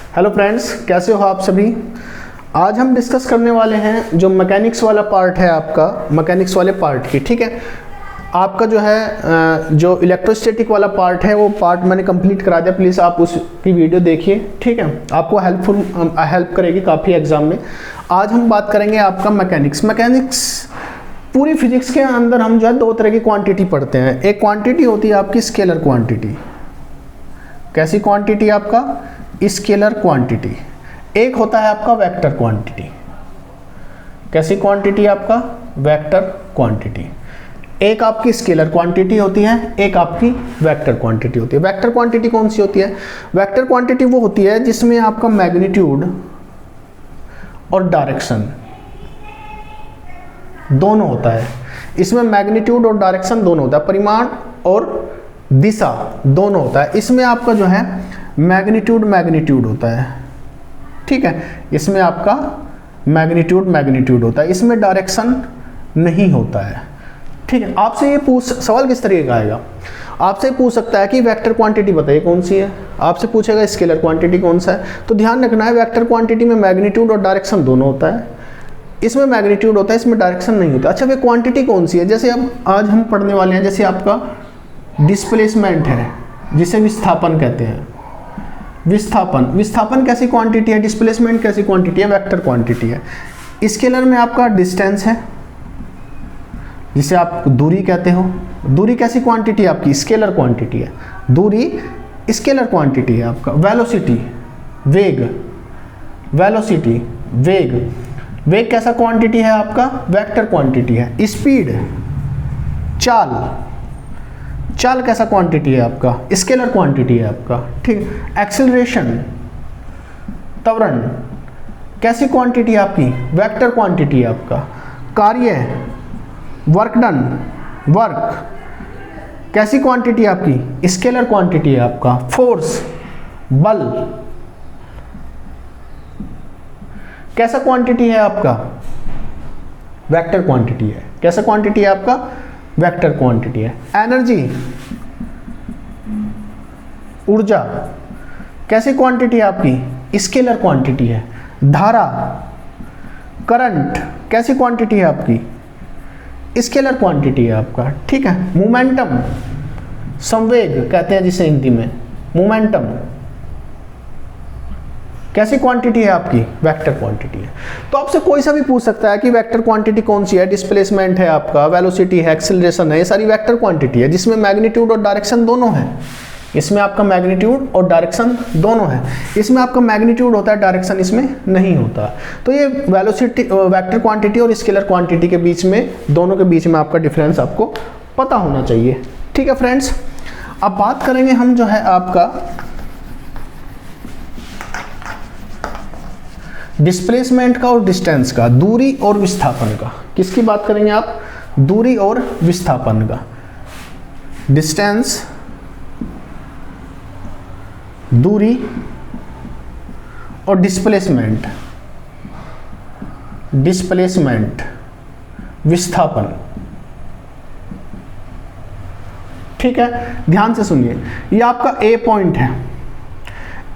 Hello friends, कैसे हो आप सभी। आज हम डिस्कस करने वाले हैं जो मैकेनिक्स वाला पार्ट है आपका, मैकेनिक्स वाले पार्ट की। ठीक है, आपका जो है जो इलेक्ट्रोस्टैटिक वाला पार्ट है वो पार्ट मैंने कंप्लीट करा दिया। प्लीज़ आप उसकी वीडियो देखिए, ठीक है, आपको हेल्प करेगी काफ़ी एग्जाम में। आज हम बात करेंगे आपका मैकेनिक्स। पूरी फिजिक्स के अंदर हम जो है दो तरह की क्वांटिटी पढ़ते हैं। एक क्वांटिटी होती है आपकी स्केलर क्वांटिटी। कैसी क्वांटिटी? आपका स्केलर क्वांटिटी। एक होता है आपका वेक्टर क्वांटिटी। कैसी क्वांटिटी? आपका वेक्टर क्वांटिटी। एक आपकी स्केलर क्वांटिटी होती है, एक आपकी वेक्टर क्वांटिटी होती है। वेक्टर क्वांटिटी कौन सी होती है? वेक्टर क्वांटिटी वो होती है जिसमें आपका मैग्नीट्यूड और डायरेक्शन दोनों होता है। इसमें मैग्नीट्यूड और डायरेक्शन दोनों होता है, परिमाण और दिशा दोनों होता है। इसमें आपका जो है मैग्नीट्यूड होता है, ठीक है, इसमें आपका मैग्नीट्यूड होता है, इसमें डायरेक्शन नहीं होता है। ठीक है, आपसे ये सवाल किस तरीके का आएगा? आपसे पूछ सकता है कि वेक्टर क्वांटिटी बताइए कौन सी है, आपसे पूछेगा स्केलर क्वांटिटी कौन सा है। तो ध्यान रखना है, वेक्टर क्वांटिटी में मैग्नीट्यूड और डायरेक्शन दोनों होता है, इसमें मैग्नीट्यूड होता है, इसमें डायरेक्शन नहीं होता। अच्छा, वे क्वांटिटी कौन सी है? जैसे अब आज हम पढ़ने वाले हैं, जैसे आपका डिस्प्लेसमेंट है, जिसे विस्थापन कहते हैं। विस्थापन कैसी क्वांटिटी है? डिस्प्लेसमेंट कैसी क्वांटिटी है? वेक्टर क्वांटिटी है। स्केलर में आपका डिस्टेंस है, जिसे आप दूरी कहते हो। दूरी कैसी क्वांटिटी है? आपकी स्केलर क्वांटिटी है। दूरी स्केलर क्वांटिटी है। आपका वेलोसिटी, वेग कैसा क्वांटिटी है? आपका वेक्टर क्वांटिटी है। स्पीड, चाल कैसा क्वांटिटी है? आपका स्केलर क्वांटिटी है आपका, ठीक। एक्सेलरेशन, त्वरण कैसी क्वांटिटी है? आपकी वेक्टर क्वांटिटी है आपका। कार्य, वर्क कैसी क्वांटिटी है? आपकी स्केलर क्वांटिटी है आपका। फोर्स, बल कैसा क्वांटिटी है? आपका वेक्टर क्वांटिटी है। कैसा क्वांटिटी है? आपका वेक्टर क्वांटिटी है। एनर्जी, ऊर्जा कैसी क्वांटिटी है? आपकी स्केलर क्वांटिटी है। धारा, करंट कैसी क्वांटिटी है? आपकी स्केलर क्वांटिटी है आपका, ठीक है। मोमेंटम, संवेग कहते हैं जिसे हिंदी में, मोमेंटम कैसी क्वांटिटी है? आपकी वेक्टर क्वांटिटी है। तो आपसे कोई सा भी पूछ सकता है कि वेक्टर क्वांटिटी कौन सी है। डिस्प्लेसमेंट है आपका, वेलोसिटी है, एक्सेलरेशन है, ये सारी वेक्टर क्वांटिटी है, जिसमें मैग्नीट्यूड और डायरेक्शन दोनों है। इसमें आपका मैग्नीट्यूड और डायरेक्शन दोनों है। इसमें आपका मैग्नीट्यूड होता है, डायरेक्शन इसमें नहीं होता। तो ये वेलोसिटी, वेक्टर क्वांटिटी और स्केलर क्वांटिटी के बीच में, दोनों के बीच में आपका डिफरेंस आपको पता होना चाहिए, ठीक है फ्रेंड्स। अब बात करेंगे हम जो है आपका डिस्प्लेसमेंट का और डिस्टेंस का, दूरी और विस्थापन का। किसकी बात करेंगे आप? दूरी और विस्थापन का। डिस्टेंस, दूरी और डिस्प्लेसमेंट, विस्थापन, ठीक है। ध्यान से सुनिए, ये आपका ए पॉइंट है।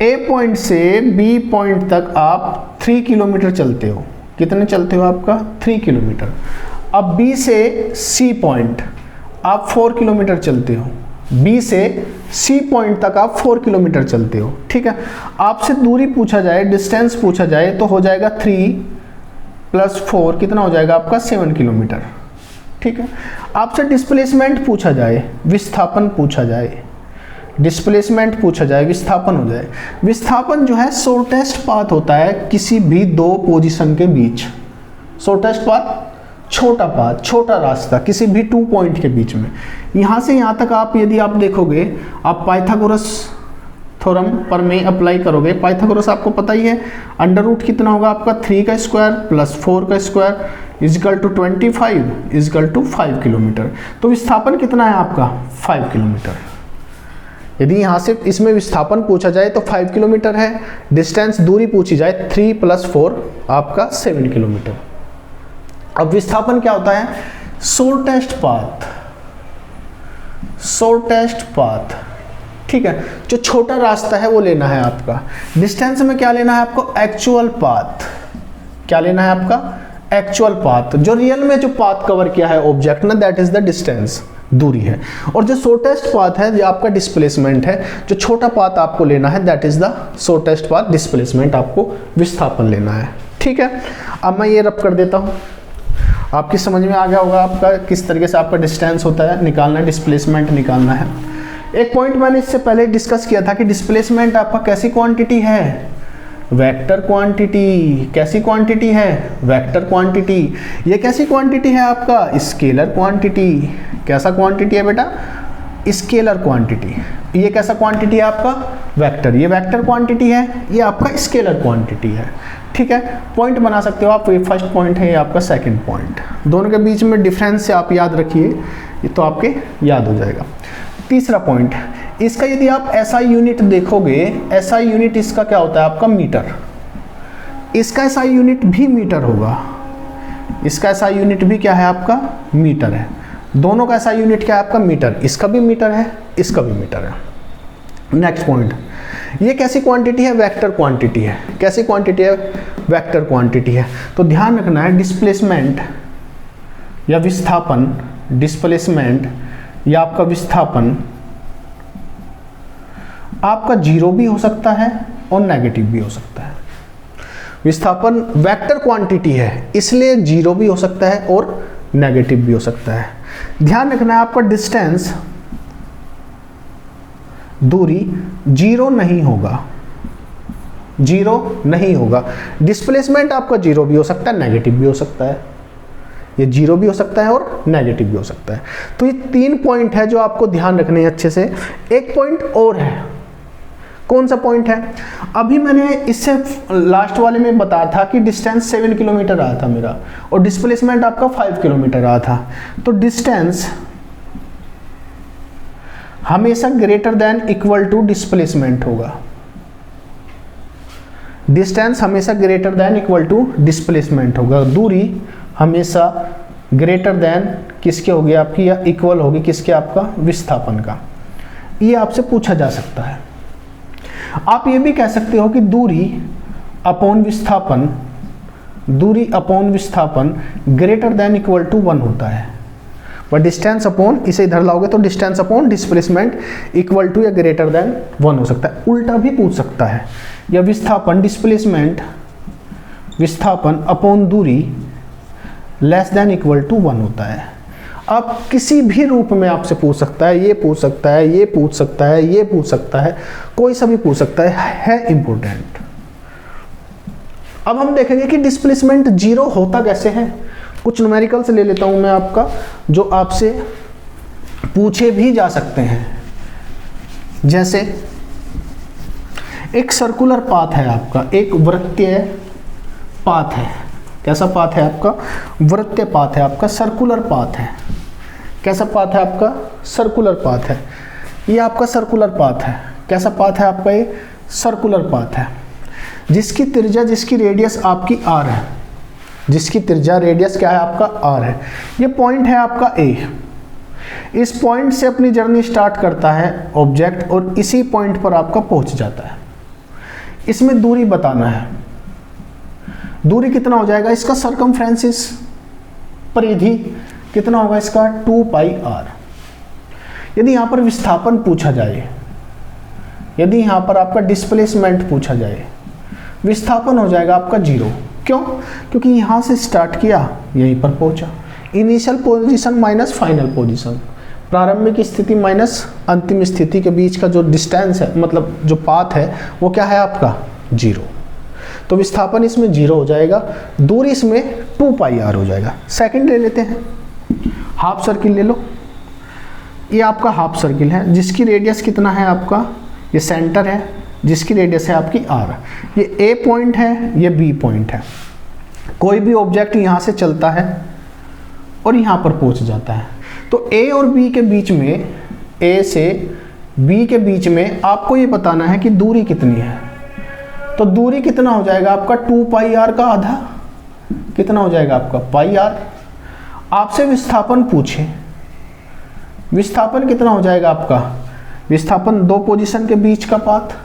ए पॉइंट से बी पॉइंट तक आप 3 किलोमीटर चलते हो। कितने चलते हो? आपका 3 किलोमीटर। अब बी से सी पॉइंट आप 4 किलोमीटर चलते हो। बी से सी पॉइंट तक आप 4 किलोमीटर चलते हो, ठीक है। आपसे दूरी पूछा जाए, डिस्टेंस पूछा जाए, तो हो जाएगा 3 + 4 कितना हो जाएगा? आपका 7 किलोमीटर, ठीक है। आपसे डिस्प्लेसमेंट पूछा जाए, विस्थापन पूछा जाए, डिस्प्लेसमेंट पूछा जाए, विस्थापन हो जाए। विस्थापन जो है शॉर्टेस्ट पाथ होता है किसी भी दो पोजीशन के बीच। शॉर्टेस्ट पाथ, छोटा पाथ, छोटा रास्ता किसी भी 2 पॉइंट के बीच में। यहाँ से यहाँ तक आप यदि आप देखोगे, आप पाइथागोरस थ्योरम पर में अप्लाई करोगे, पाइथागोरस आपको पता ही है, √ कितना होगा आपका? 3 का स्क्वायर + 4 का स्क्वायर = 25 = 5 किलोमीटर। तो विस्थापन कितना है आपका? 5 किलोमीटर। यदि यहाँ से इसमें विस्थापन पूछा जाए तो 5 किलोमीटर है। डिस्टेंस, दूरी पूछी जाए 3 + 4 आपका 7 किलोमीटर। अब विस्थापन क्या होता है? शॉर्टेस्ट पाथ, ठीक है, जो छोटा रास्ता है वो लेना है आपका। डिस्टेंस में क्या लेना है आपको, एक्चुअल पाथ। क्या लेना है आपका, एक्चुअल पाथ। जो रियल में जो पाथ कवर किया है ऑब्जेक्ट ना, दैट इज द डिस्टेंस, दूरी है। और जो शॉर्टेस्ट पाथ है जो आपका डिस्प्लेसमेंट है, जो छोटा पाथ आपको लेना है that is the shortest path, displacement आपको विस्थापन लेना है। ठीक है, अब मैं ये रब कर देता हूँ, आपकी समझ में आ गया होगा आपका किस तरीके से आपका डिस्टेंस होता है निकालना है, डिस्प्लेसमेंट निकालना है। एक पॉइंट मैंने इससे पहले डिस्कस किया था कि डिस्प्लेसमेंट आपका कैसी क्वांटिटी है, वेक्टर क्वांटिटी। कैसी क्वांटिटी है, वेक्टर क्वांटिटी। ये कैसी क्वांटिटी है आपका, स्केलर क्वांटिटी। कैसा क्वांटिटी है बेटा, स्केलर क्वांटिटी। ये कैसा क्वांटिटी है आपका, वेक्टर। ये वेक्टर क्वांटिटी है, ये आपका स्केलर क्वांटिटी है। ठीक है, पॉइंट बना सकते हो आप, ये फर्स्ट पॉइंट है, ये आपका सेकंड पॉइंट। दोनों के बीच में डिफरेंस से आप याद रखिए, ये तो आपके याद हो जाएगा। तीसरा पॉइंट, इसका यदि आप एसआई यूनिट देखोगे, एसआई यूनिट इसका क्या होता है आपका, मीटर। इसका एसआई यूनिट भी मीटर होगा, इसका एसआई यूनिट भी क्या है आपका, मीटर है। दोनों का एसआई यूनिट क्या है आपका, मीटर। इसका भी मीटर है, इसका भी मीटर है। नेक्स्ट पॉइंट, ये कैसी क्वांटिटी है, वेक्टर क्वांटिटी है। कैसी क्वांटिटी है, वेक्टर क्वांटिटी है। तो ध्यान रखना है, डिस्प्लेसमेंट या विस्थापन, डिस्प्लेसमेंट या आपका विस्थापन आपका जीरो भी हो सकता है और नेगेटिव भी हो सकता है। विस्थापन वेक्टर क्वांटिटी है, इसलिए जीरो भी हो सकता है और नेगेटिव भी हो सकता है। ध्यान रखना है आपका डिस्टेंस, दूरी जीरो नहीं होगा, जीरो नहीं होगा। डिस्प्लेसमेंट आपका जीरो भी हो सकता है, नेगेटिव भी हो सकता है। ये जीरो भी हो सकता है और नेगेटिव भी हो सकता है। तो ये 3 पॉइंट है जो आपको ध्यान रखने हैं अच्छे से। एक पॉइंट और है, कौन सा पॉइंट है, अभी मैंने इससे लास्ट वाले में बताया था कि डिस्टेंस 7 किलोमीटर आया था मेरा और डिस्प्लेसमेंट आपका 5 किलोमीटर आया था। तो डिस्टेंस हमेशा greater than equal to displacement होगा। डिस्टेंस हमेशा greater than equal to displacement होगा। दूरी हमेशा ग्रेटर देन किसके होगी आपकी, या इक्वल होगी किसके, आपका विस्थापन का। ये आपसे पूछा जा सकता है। आप ये भी कह सकते हो कि दूरी अपॉन विस्थापन, दूरी अपॉन विस्थापन ग्रेटर देन इक्वल टू 1 होता है। पर डिस्टेंस अपॉन, इसे इधर लाओगे तो distance upon displacement equal to या ग्रेटर देन 1 हो सकता है। उल्टा भी पूछ सकता है, या विस्थापन डिस्प्लेसमेंट, विस्थापन अपॉन दूरी लेस देन इक्वल टू 1 होता है। अब किसी भी रूप में आपसे पूछ सकता है, ये पूछ सकता है, ये पूछ सकता है, ये पूछ सकता है, कोई सा भी पूछ सकता है इंपॉर्टेंट। अब हम देखेंगे कि डिस्प्लेसमेंट जीरो होता कैसे है। कुछ न्यूमेरिकल्स ले लेता हूं मैं आपका, जो आपसे पूछे भी जा सकते हैं। जैसे एक सर्कुलर पाथ है आपका, एक वृत्तीय पाथ है। कैसा पाथ है आपका, वृत्तीय पाथ है आपका, सर्कुलर पाथ है। कैसा पाथ है आपका, सर्कुलर पाथ है। ये आपका सर्कुलर पाथ है। कैसा पाथ है आपका, ये सर्कुलर पाथ है, जिसकी त्रिज्या, जिसकी रेडियस आपकी r है, जिसकी त्रिज्या रेडियस क्या है आपका r है। ये पॉइंट है आपका A। इस पॉइंट से अपनी जर्नी स्टार्ट करता है ऑब्जेक्ट और इसी पॉइंट पर आपका पहुंच जाता है। इसमें दूरी बताना है, दूरी कितना हो जाएगा इसका, सरकमफ्रेंसिस, परिधि कितना होगा इसका, 2 पाई r। यदि यहाँ पर विस्थापन पूछा जाए, यदि यहाँ पर आपका डिस्प्लेसमेंट पूछा जाए, विस्थापन हो जाएगा आपका 0। क्यों, क्योंकि यहाँ से स्टार्ट किया यहीं पर पहुँचा। Initial position minus final position, प्रारंभिक स्थिति माइनस अंतिम स्थिति के बीच का जो डिस्टेंस है, मतलब जो पाथ है, वो क्या है आपका 0। तो विस्थापन इसमें 0 हो जाएगा, दूरी इसमें 2 पाई r हो जाएगा। सेकंड ले लेते हैं, हाफ सर्किल ले लो। ये आपका हाफ सर्किल है, जिसकी रेडियस कितना है आपका, ये सेंटर है, जिसकी रेडियस है आपकी r। ये A पॉइंट है, ये B पॉइंट है। कोई भी ऑब्जेक्ट यहाँ से चलता है और यहाँ पर पहुँच जाता है, तो A और B के बीच में, A से B के बीच में आपको ये बताना है कि दूरी कितनी है। तो दूरी कितना हो जाएगा आपका, 2 पाई r का आधा, कितना हो जाएगा आपका पाई r। आपसे विस्थापन पूछे, विस्थापन कितना हो जाएगा आपका, विस्थापन दो पोजीशन के बीच का पाथ,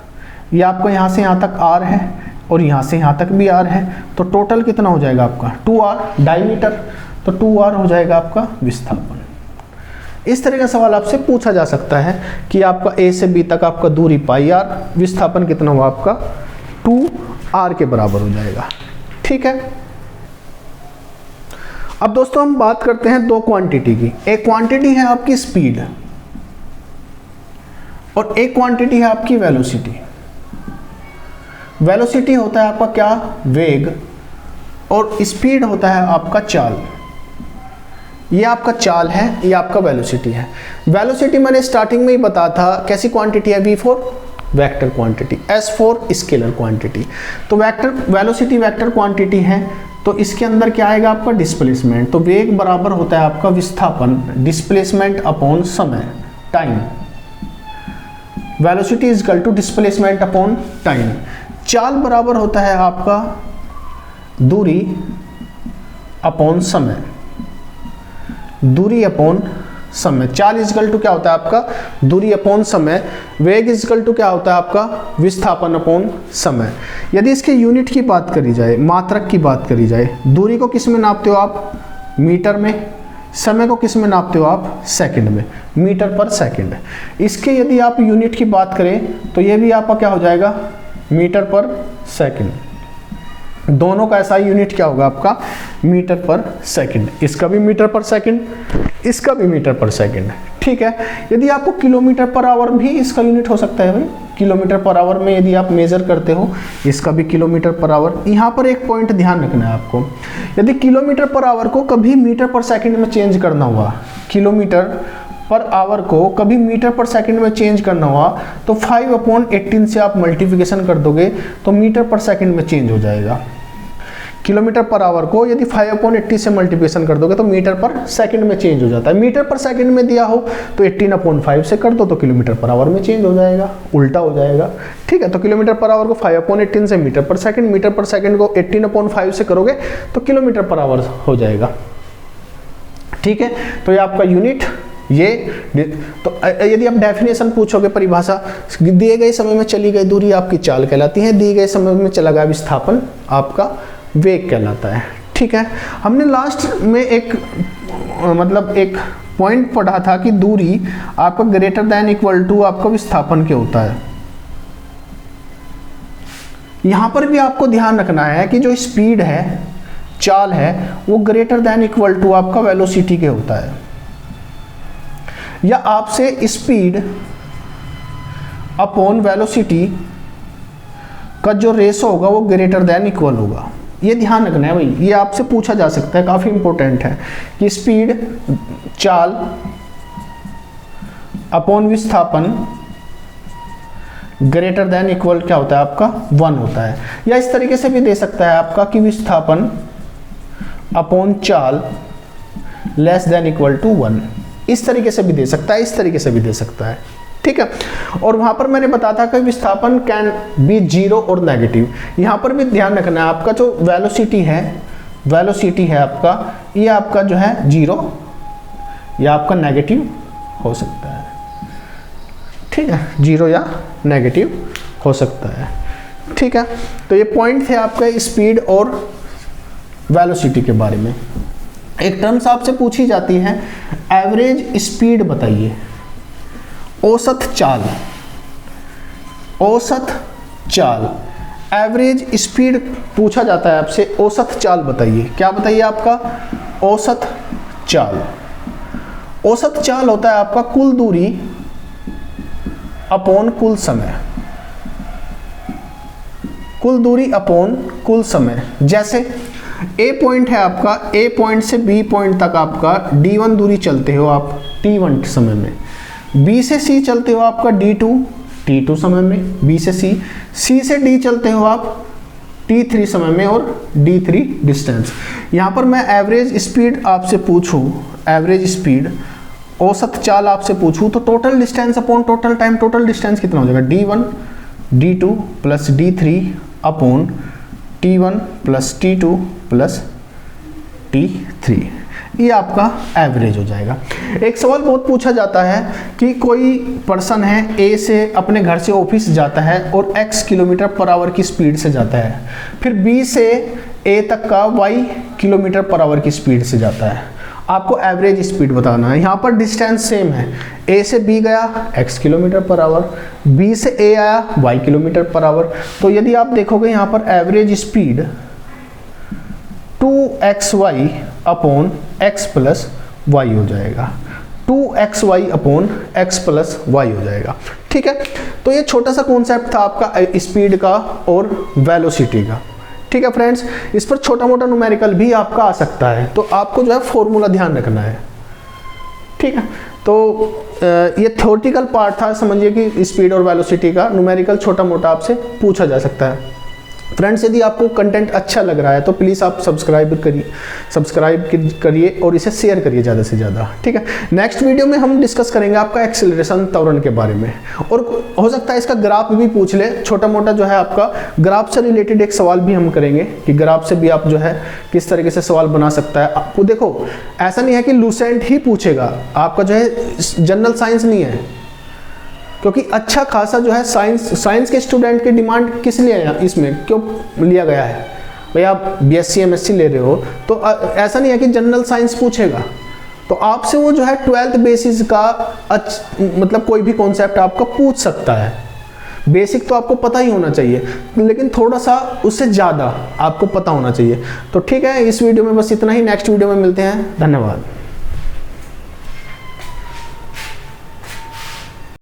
ये आपका यहाँ से यहाँ तक r है और यहाँ से यहाँ तक भी r है, तो टोटल कितना हो जाएगा आपका 2r, डायमीटर, तो 2r हो जाएगा आपका विस्थापन। इस तरह का सवाल आपसे पूछा जा सकता है कि आपका A से B तक आपका दूरी पाई r, विस्थापन कितना हुआ आपका 2r के बराबर हो जाएगा। ठीक है, अब दोस्तों हम बात करते हैं दो क्वांटिटी की। एक क्वांटिटी है आपकी स्पीड और एक क्वांटिटी है आपकी वेलोसिटी। वेलोसिटी होता है आपका क्या, वेग, और स्पीड होता है आपका चाल। ये आपका चाल है, ये आपका वेलोसिटी है। वेलोसिटी मैंने स्टार्टिंग में ही बताया था कैसी क्वांटिटी है, V4 vector quantity, S4 scalar quantity. तो वेक्टर वेलोसिटी वेक्टर क्वांटिटी है, तो इसके अंदर क्या आएगा आपका डिस्प्लेसमेंट। तो वेग बराबर होता है आपका विस्थापन डिस्प्लेसमेंट अपॉन समय, time. Velocity is equal to displacement upon time. चाल बराबर होता है आपका दूरी अपॉन समय, दूरी अपॉन समय। चाल इज इक्वल टू क्या होता है आपका दूरी अपॉन समय। वेग इज इक्वल टू क्या होता है आपका विस्थापन अपॉन समय। यदि इसके यूनिट की बात करी जाए, मात्रक की बात करी जाए, दूरी को किस में नापते हो आप, मीटर में। समय को किस में नापते हो आप, सेकंड में, मीटर पर सेकंड। इसके यदि आप यूनिट की बात करें तो ये भी आपका क्या हो जाएगा, मीटर पर सेकंड। दोनों का ऐसा यूनिट क्या होगा आपका, मीटर पर सेकंड। इसका भी मीटर पर सेकंड, इसका भी मीटर पर सेकंड। ठीक है, यदि आपको किलोमीटर पर आवर भी इसका यूनिट हो सकता है भाई, किलोमीटर पर आवर में यदि आप मेजर करते हो, इसका भी किलोमीटर पर आवर। यहाँ पर एक पॉइंट ध्यान रखना है आपको, यदि किलोमीटर पर आवर को कभी मीटर पर सेकंड में चेंज करना हुआ, किलोमीटर पर आवर को कभी मीटर पर सेकंड में चेंज करना हुआ, तो 5/18 से आप मल्टीप्लिकेशन कर दोगे तो मीटर पर सेकंड में चेंज हो जाएगा। किलोमीटर पर आवर को यदि 5/80 से मल्टीप्लिकेशन कर दोगे तो मीटर पर सेकंड में चेंज हो जाता है। मीटर पर सेकंड में दिया हो तो 18/5 से कर दो तो किलोमीटर पर आवर में चेंज हो जाएगा, उल्टा हो जाएगा। ठीक है, तो किलोमीटर पर आवर को 5/18 से मीटर पर सेकंड, मीटर पर सेकंड को 18/5 से करोगे तो किलोमीटर पर आवर हो जाएगा। ठीक है, तो ये आपका यूनिट ये। तो यदि आप डेफिनेशन पूछोगे, परिभाषा, दिए गए समय में चली गई दूरी आपकी चाल कहलाती है, दिए गए समय में चला गया विस्थापन आपका वेग कहलाता है। ठीक है, हमने लास्ट में एक एक पॉइंट पढ़ा था कि दूरी आपका ग्रेटर देन इक्वल टू आपका विस्थापन के होता है। यहां पर भी आपको ध्यान रखना है कि जो स्पीड है, चाल है, वो ग्रेटर देन इक्वल टू आपका वेलोसिटी के होता है, या आपसे स्पीड अपॉन वेलोसिटी का जो रेशो होगा वो ग्रेटर देन इक्वल होगा। ये ध्यान रखना है भाई, ये आपसे पूछा जा सकता है, काफी इंपॉर्टेंट है कि स्पीड, चाल अपॉन विस्थापन ग्रेटर देन इक्वल क्या होता है आपका 1 होता है। या इस तरीके से भी दे सकता है आपका कि विस्थापन अपॉन चाल लेस देन इक्वल टू 1। इस तरीके से भी दे सकता है, इस तरीके से भी दे सकता है। ठीक है, और वहां पर मैंने बताया था कि विस्थापन कैन बी जीरो और नेगेटिव। यहां पर भी ध्यान रखना है, आपका जो वेलोसिटी है आपका, ये आपका जो है जीरो या आपका नेगेटिव हो सकता है। ठीक है, जीरो या नेगेटिव हो सकता है। ठीक है, तो ये पॉइंट थे आपका स्पीड और वेलोसिटी के बारे में। एक टर्म्स आपसे पूछी जाती है, एवरेज स्पीड बताइए, औसत चाल, औसत चाल, एवरेज स्पीड पूछा जाता है आपसे, औसत चाल बताइए। क्या बताइए आपका औसत चाल। औसत चाल होता है आपका कुल दूरी अपॉन कुल समय, कुल दूरी अपॉन कुल समय। जैसे ए पॉइंट है आपका, ए पॉइंट से बी पॉइंट तक आपका d1 दूरी चलते हो आप t1 समय में, B से C चलते हो आपका D2 T2 समय में, B से C, C से D चलते हो आप T3 समय में और D3 डिस्टेंस। यहाँ पर मैं एवरेज स्पीड आपसे पूछूं, एवरेज स्पीड, औसत चाल आपसे पूछूं, तो total distance upon total time, total distance कितना हो जाएगा D1 D2 plus D3 upon T1 plus T2 plus T3। ये आपका एवरेज हो जाएगा। एक सवाल बहुत पूछा जाता है कि कोई पर्सन है ए से अपने घर से ऑफिस जाता है और x किलोमीटर पर आवर की स्पीड से जाता है, फिर बी से ए तक का y किलोमीटर पर आवर की स्पीड से जाता है। आपको एवरेज स्पीड बताना है। यहाँ पर डिस्टेंस सेम है, ए से बी गया x kilometre per hour, B से ए आया y किलोमीटर पर आवर। तो यदि आप देखोगे यहाँ पर average speed 2xy upon x plus y हो जाएगा, 2xy upon x plus y हो जाएगा। ठीक है, तो ये छोटा सा कॉन्सेप्ट था आपका स्पीड का और वेलोसिटी का। ठीक है फ्रेंड्स, इस पर छोटा मोटा न्यूमेरिकल भी आपका आ सकता है, तो आपको जो है फॉर्मूला ध्यान रखना है। ठीक है, तो ये थ्योरेटिकल पार्ट था, समझिए कि स्पीड और वेलोसिटी का। न्यूमेरिकल छोटा मोटा आपसे पूछा जा सकता है। फ्रेंड्स, यदि आपको कंटेंट अच्छा लग रहा है तो प्लीज़ आप सब्सक्राइब करिए और इसे शेयर करिए ज़्यादा से ज़्यादा। ठीक है, नेक्स्ट वीडियो में हम डिस्कस करेंगे आपका एक्सेलरेशन त्वरण के बारे में, और हो सकता है इसका ग्राफ भी पूछ ले, छोटा मोटा जो है आपका ग्राफ से रिलेटेड एक सवाल भी हम करेंगे कि ग्राफ से भी आप जो है किस तरीके से सवाल बना सकता है। आपको देखो, ऐसा नहीं है कि लूसेंट ही पूछेगा, आपका जो है जनरल साइंस नहीं है, क्योंकि अच्छा खासा जो है साइंस के स्टूडेंट की डिमांड किस लिए है, इसमें क्यों लिया गया है भाई। आप BSc MSc ले रहे हो तो ऐसा नहीं है कि जनरल साइंस पूछेगा, तो आपसे वो जो है 12th बेसिस का मतलब कोई भी कॉन्सेप्ट आपका पूछ सकता है। बेसिक तो आपको पता ही होना चाहिए, लेकिन थोड़ा सा उससे ज़्यादा आपको पता होना चाहिए। तो ठीक है, इस वीडियो में बस इतना ही, नेक्स्ट वीडियो में मिलते हैं, धन्यवाद।